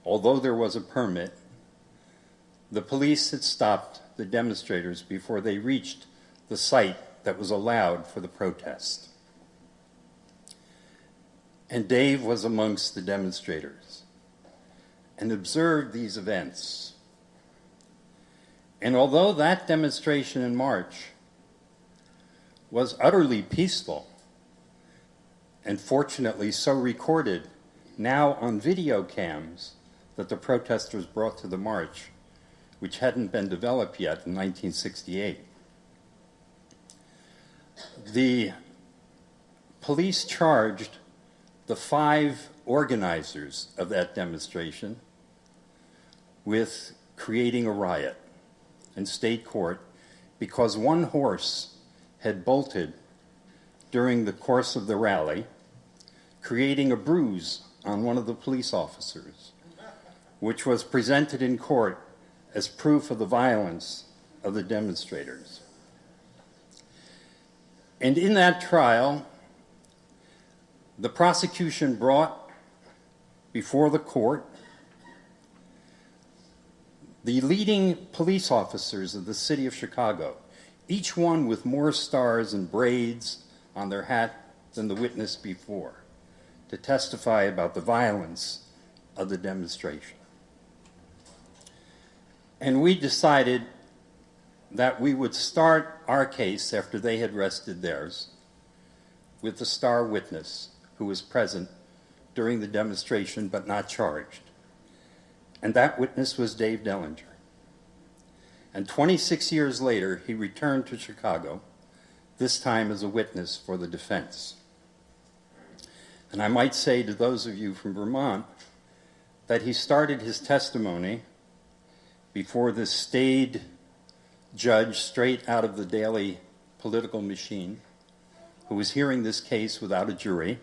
although there was a permit, the police had stopped the demonstrators before they reached the site that was allowed for the protest. And Dave was amongst the demonstrators and observed these events. And although that demonstration in March was utterly peaceful, and fortunately so recorded now on video cams that the protesters brought to the march, which hadn't been developed yet in 1968, the police charged the 5 organizers of that demonstration with creating a riot in state court because one horse had bolted during the course of the rally, creating a bruise on one of the police officers, which was presented in court as proof of the violence of the demonstrators. And in that trial, the prosecution brought before the court the leading police officers of the city of Chicago, each one with more stars and braids on their hat than the witness before, to testify about the violence of the demonstration. And we decided that we would start our case after they had rested theirs with the star witness who was present during the demonstration but not charged. And that witness was Dave Dellinger. And 26 years later, he returned to Chicago, this time as a witness for the defense. And I might say to those of you from Vermont that he started his testimony before this staid judge straight out of the daily political machine, who was hearing this case without a jury.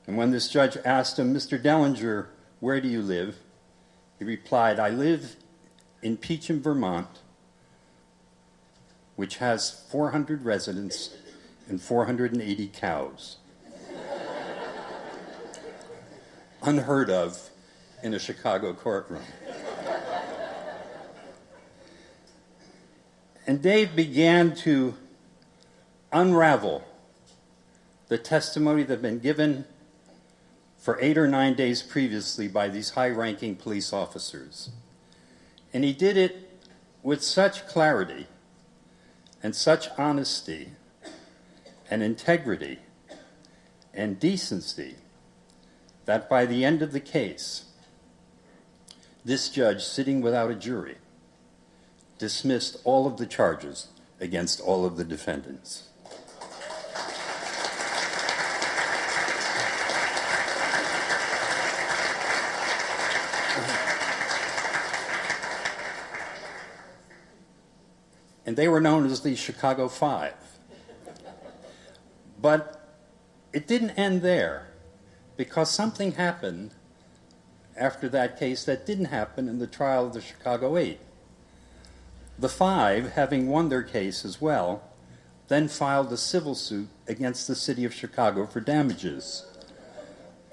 And when this judge asked him, "Mr. Dellinger, where do you live?" he replied, "I live in Peacham, Vermont, which has 400 residents and 480 cows." Unheard of in a Chicago courtroom. And Dave began to unravel the testimony that had been given for 8 or 9 days previously by these high-ranking police officers. And he did it with such clarity and such honesty and integrity and decency that by the end of the case, this judge, sitting without a jury, dismissed all of the charges against all of the defendants. And they were known as the Chicago Five. But it didn't end there, because something happened after that case that didn't happen in the trial of the Chicago Eight. The Five, having won their case as well, then filed a civil suit against the city of Chicago for damages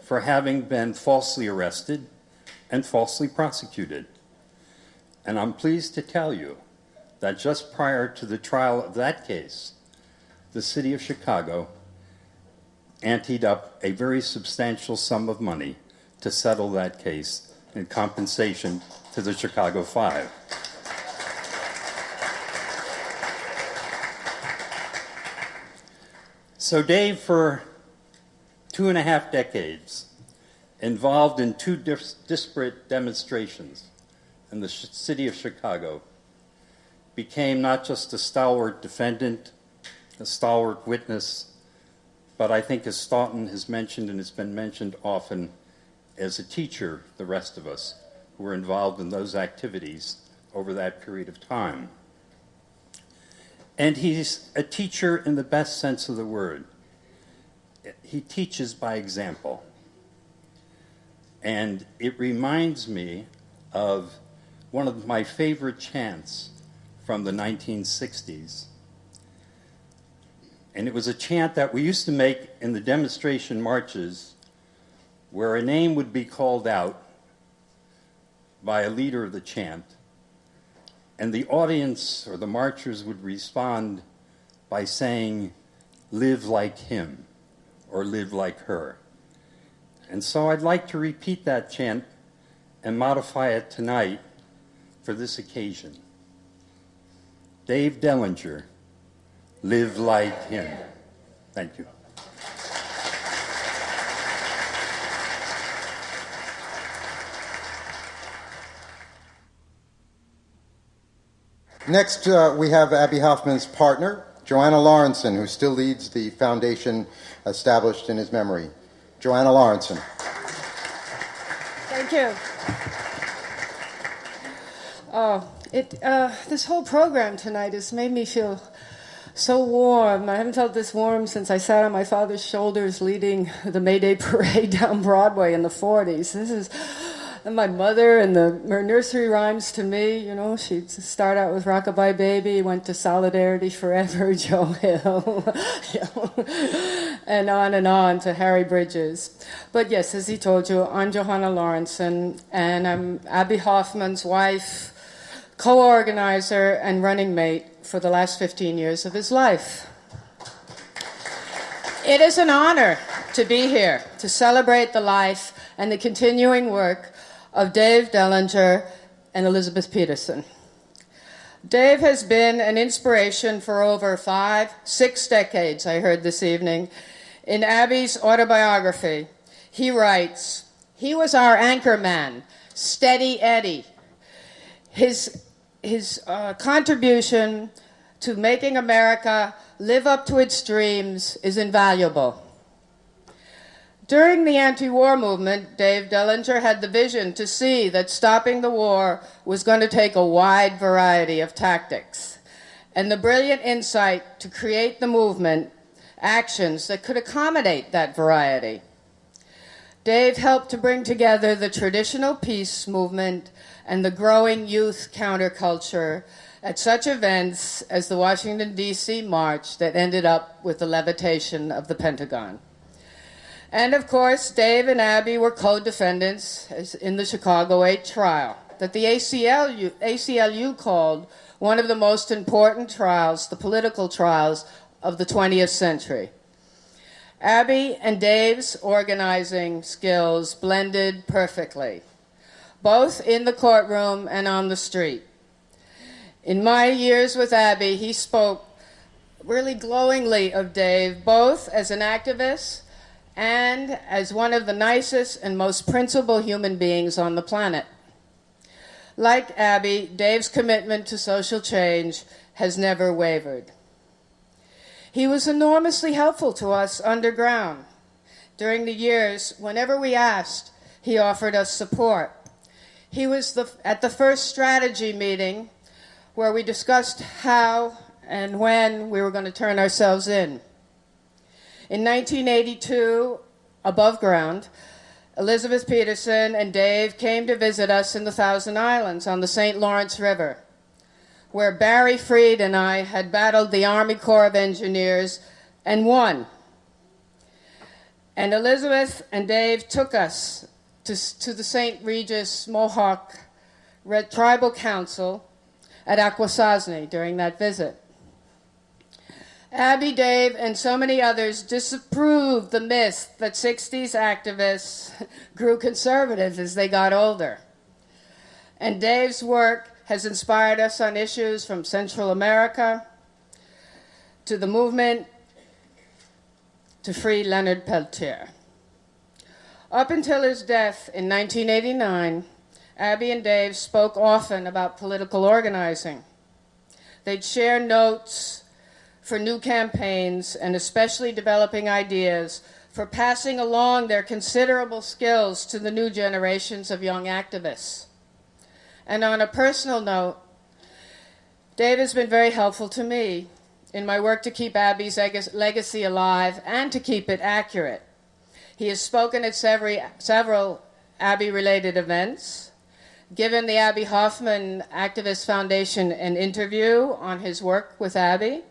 for having been falsely arrested and falsely prosecuted. And I'm pleased to tell you that just prior to the trial of that case, the city of Chicago anteed up a very substantial sum of money to settle that case in compensation to the Chicago Five. So Dave, for 2.5 decades, involved in 2 disparate demonstrations in the city of Chicago, became not just a stalwart defendant, a stalwart witness, but I think, as Stoughton has mentioned, and it's been mentioned often, as a teacher, the rest of us who were involved in those activities over that period of time. And he's a teacher in the best sense of the word. He teaches by example. And it reminds me of one of my favorite chants from the 1960s. And it was a chant that we used to make in the demonstration marches, where a name would be called out by a leader of the chant, and the audience or the marchers would respond by saying, "Live like him," or "live like her." And so I'd like to repeat that chant and modify it tonight for this occasion. Dave Dellinger, live like him. Thank you. Next, we have Abbie Hoffman's partner, Johanna Lawrenson, who still leads the foundation established in his memory. Johanna Lawrenson. Thank you. This whole program tonight has made me feel so warm. I haven't felt this warm since I sat on my father's shoulders leading the May Day parade down Broadway in the 40s. This is my mother and her nursery rhymes to me. You know, she'd start out with Rockabye Baby, went to Solidarity Forever, Joe Hill, and on to Harry Bridges. But yes, as he told you, I'm Johanna Lawrenson, and I'm Abbie Hoffman's wife, co-organizer, and running mate for the last 15 years of his life. It is an honor to be here to celebrate the life and the continuing work of Dave Dellinger and Elizabeth Peterson. Dave has been an inspiration for over 6 decades, I heard this evening. In Abbie's autobiography, he writes, "He was our anchor man, Steady Eddie. His contribution to making America live up to its dreams is invaluable." During the anti-war movement, Dave Dellinger had the vision to see that stopping the war was going to take a wide variety of tactics, and the brilliant insight to create the movement actions that could accommodate that variety. Dave helped to bring together the traditional peace movement and the growing youth counterculture at such events as the Washington, D.C. March that ended up with the levitation of the Pentagon. And of course, Dave and Abbie were co-defendants in the Chicago 8 trial that the ACLU called one of the most important trials, the political trials of the 20th century. Abbie and Dave's organizing skills blended perfectly, both in the courtroom and on the street. In my years with Abbie, he spoke really glowingly of Dave, both as an activist and as one of the nicest and most principled human beings on the planet. Like Abbie, Dave's commitment to social change has never wavered. He was enormously helpful to us underground. During the years, whenever we asked, he offered us support. He was at the first strategy meeting where we discussed how and when we were going to turn ourselves in. In 1982, above ground, Elizabeth Peterson and Dave came to visit us in the Thousand Islands on the St. Lawrence River, where Barry Freed and I had battled the Army Corps of Engineers and won. And Elizabeth and Dave took us to the St. Regis Mohawk Tribal Council at Akwesasne during that visit. Abbie, Dave, and so many others disapproved the myth that 60s activists grew conservative as they got older. And Dave's work has inspired us on issues from Central America to the movement to free Leonard Peltier. Up until his death in 1989, Abbie and Dave spoke often about political organizing. They'd share notes for new campaigns and especially developing ideas for passing along their considerable skills to the new generations of young activists. And on a personal note, Dave has been very helpful to me in my work to keep Abbie's legacy alive and to keep it accurate. He has spoken at several Abbie-related events, given the Abbie Hoffman Activist Foundation an interview on his work with Abbie,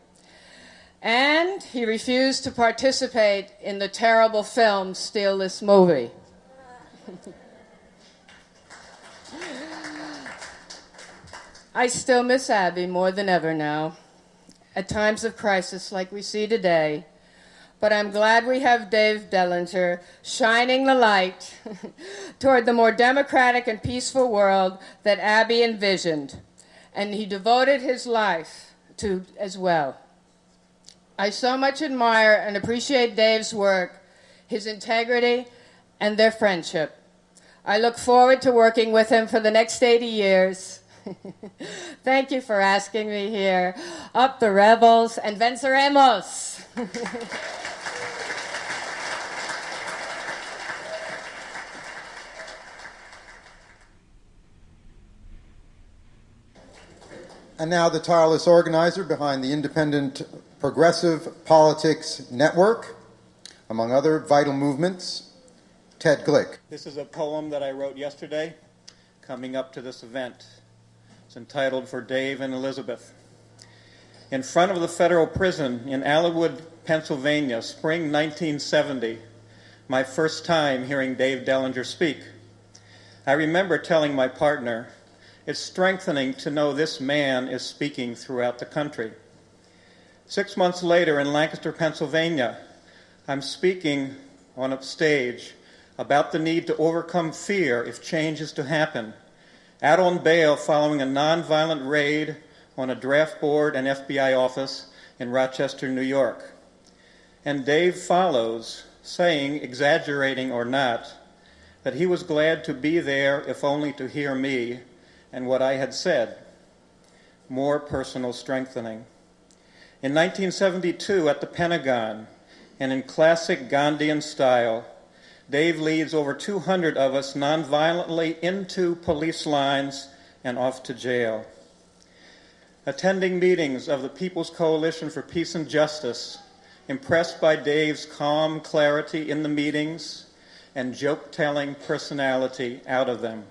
and he refused to participate in the terrible film Steal This Movie. I still miss Abbie more than ever now, at times of crisis like we see today. But I'm glad we have Dave Dellinger shining the light toward the more democratic and peaceful world that Abbie envisioned, and he devoted his life to as well. I so much admire and appreciate Dave's work, his integrity, and their friendship. I look forward to working with him for the next 80 years. Thank you for asking me here. Up the rebels, and venceremos! And now the tireless organizer behind the Independent Progressive Politics Network, among other vital movements, Ted Glick. This is a poem that I wrote yesterday coming up to this event. It's entitled For Dave and Elizabeth. In front of the federal prison in Allenwood, Pennsylvania, spring 1970, my first time hearing Dave Dellinger speak. I remember telling my partner, it's strengthening to know this man is speaking throughout the country. 6 months later in Lancaster, Pennsylvania, I'm speaking on a stage about the need to overcome fear if change is to happen, out on bail following a nonviolent raid on a draft board and FBI office in Rochester, New York. And Dave follows, saying, exaggerating or not, that he was glad to be there if only to hear me and what I had said. More personal strengthening. In 1972 at the Pentagon, and in classic Gandhian style, Dave leads over 200 of us nonviolently into police lines and off to jail. Attending meetings of the People's Coalition for Peace and Justice, impressed by Dave's calm clarity in the meetings and joke-telling personality out of them.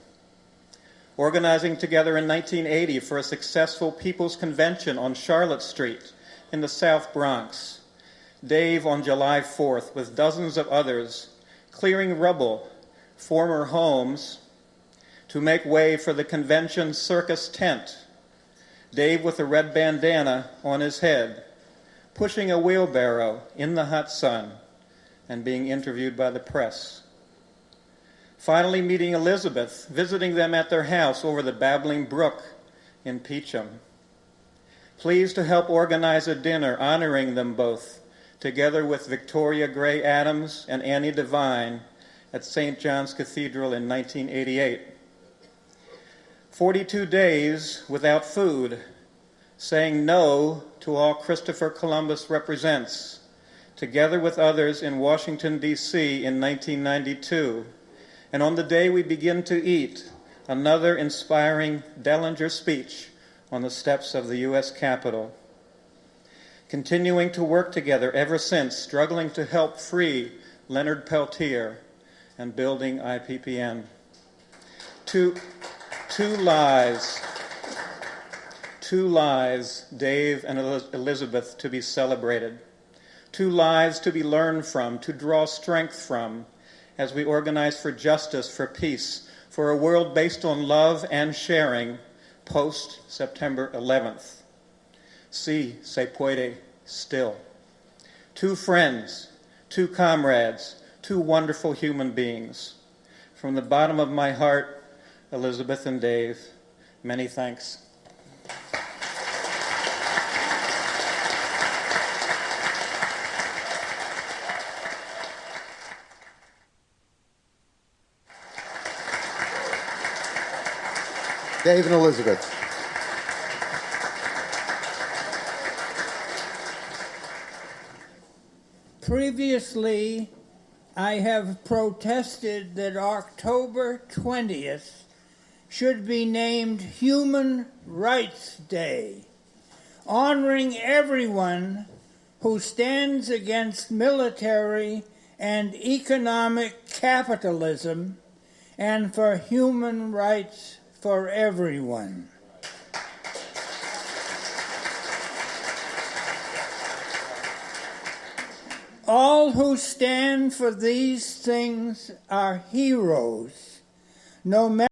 Organizing together in 1980 for a successful People's Convention on Charlotte Street in the South Bronx. Dave on July 4th with dozens of others clearing rubble, former homes, to make way for the convention circus tent. Dave with a red bandana on his head, pushing a wheelbarrow in the hot sun and being interviewed by the press. Finally meeting Elizabeth, visiting them at their house over the babbling brook in Peacham. Pleased to help organize a dinner honoring them both, together with Victoria Gray Adams and Annie Devine at St. John's Cathedral in 1988. 42 days without food, saying no to all Christopher Columbus represents, together with others in Washington, D.C. in 1992. And on the day we begin to eat, another inspiring Dellinger speech on the steps of the U.S. Capitol. Continuing to work together ever since, struggling to help free Leonard Peltier and building IPPN. Two lives, Dave and Elizabeth, to be celebrated. 2 lives to be learned from, to draw strength from, as we organize for justice, for peace, for a world based on love and sharing post-September 11th. Si se puede still. 2 friends, 2 comrades, 2 wonderful human beings. From the bottom of my heart, Elizabeth and Dave, many thanks. Dave and Elizabeth. Previously, I have protested that October 20th should be named Human Rights Day, honoring everyone who stands against military and economic capitalism and for human rights for everyone. All who stand for these things are heroes, no matter